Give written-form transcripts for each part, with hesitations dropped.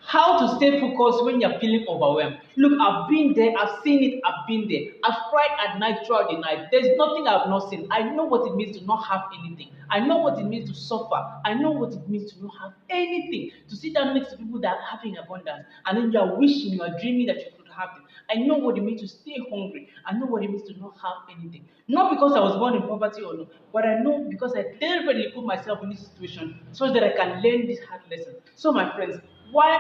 How to stay focused when you're feeling overwhelmed. Look, I've been there, I've seen it, I've been there. I've cried at night throughout the night. There's nothing I've not seen. I know what it means to not have anything. I know what it means to suffer. I know what it means to not have anything. To sit down next to people that are having abundance and then you are wishing, you are dreaming that you could have it. I know what it means to stay hungry. I know what it means to not have anything. Not because I was born in poverty or no, but I know because I deliberately put myself in this situation so that I can learn this hard lesson. So, my friends, why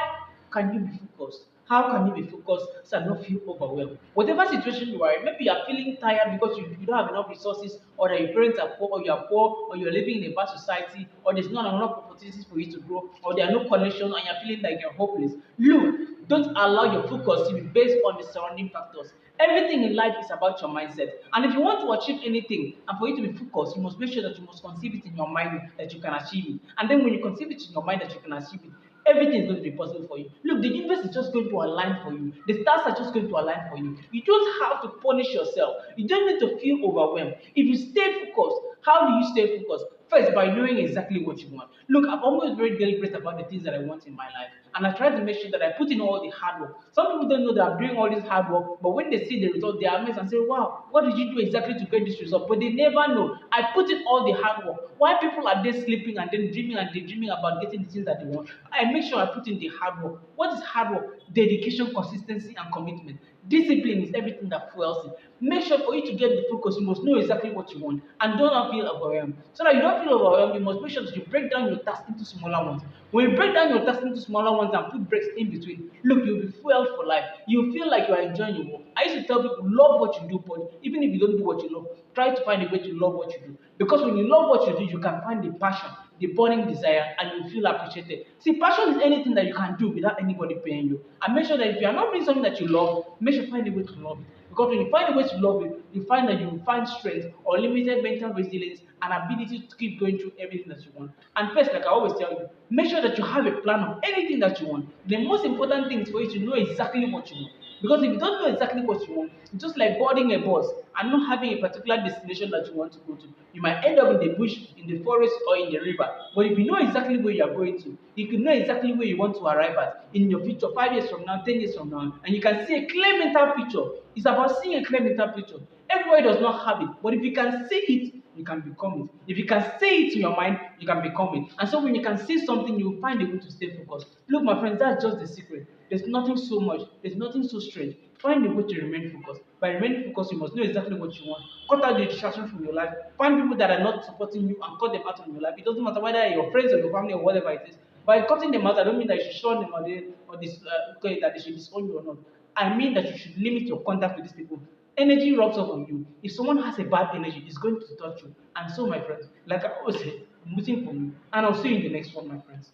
can you be focused? How can you be focused and not feel overwhelmed? Whatever situation you are in, maybe you are feeling tired because you don't have enough resources, or that your parents are poor, or you are poor, or you're living in a bad society, or there's not enough opportunities for you to grow, or there are no connections and you're feeling like you're hopeless. Look, don't allow your focus to be based on the surrounding factors. Everything in life is about your mindset. And if you want to achieve anything and for you to be focused, you must make sure that you must conceive it in your mind that you can achieve it. And then when you conceive it in your mind that you can achieve it, everything is going to be possible for you. Look, the universe is just going to align for you. The stars are just going to align for you. You don't have to punish yourself. You don't need to feel overwhelmed. If you stay focused, how do you stay focused? First, by knowing exactly what you want. Look, I'm always very deliberate about the things that I want in my life. And I try to make sure that I put in all the hard work. Some people don't know that I'm doing all this hard work, but when they see the result, they are amazed and say, wow, what did you do exactly to get this result? But they never know. I put in all the hard work. Why people are there sleeping and then dreaming and daydreaming about getting the things that they want? I make sure I put in the hard work. What is hard work? Dedication, consistency, and commitment. Discipline is everything that fuels it. Make sure for you to get the focus, you must know exactly what you want and do not feel overwhelmed. So that you don't feel overwhelmed, you must make sure that you break down your tasks into smaller ones. When you break down your tasks into smaller ones and put breaks in between, look, you'll be fueled for life. You feel like you are enjoying your work. I used to tell people, love what you do, but even if you don't do what you love, try to find a way to love what you do. Because when you love what you do, you can find the passion, the burning desire, and you feel appreciated. See, passion is anything that you can do without anybody paying you. And make sure that if you are not doing something that you love, make sure you find a way to love it. Because when you find a way to love it, you find that you will find strength, unlimited mental resilience, and ability to keep going through everything that you want. And first, like I always tell you, make sure that you have a plan of anything that you want. The most important thing is for you to know exactly what you want. Because if you don't know exactly what you want, it's just like boarding a bus and not having a particular destination that you want to go to. You might end up in the bush, in the forest, or in the river. But if you know exactly where you are going to, you can know exactly where you want to arrive at in your future, 5 years from now, 10 years from now, and you can see a clear mental picture. It's about seeing a clear mental picture. Everybody does not have it, but if you can see it, you can become it. If you can say it in your mind, you can become it. And so when you can see something, you will find a way to stay focused. Look, my friends, that's just the secret. There's nothing so much, there's nothing so strange. Find a way to remain focused. By remaining focused, you must know exactly what you want. Cut out the distraction from your life. Find people that are not supporting you and cut them out of your life. It doesn't matter whether your friends or your family or whatever it is. By cutting them out, I don't mean that you should shun them or that they should disown you or not. I mean that you should limit your contact with these people. Energy rubs off on you. If someone has a bad energy, it's going to touch you. And so, my friends, like I always say, I'm rooting for you. And I'll see you in the next one, my friends.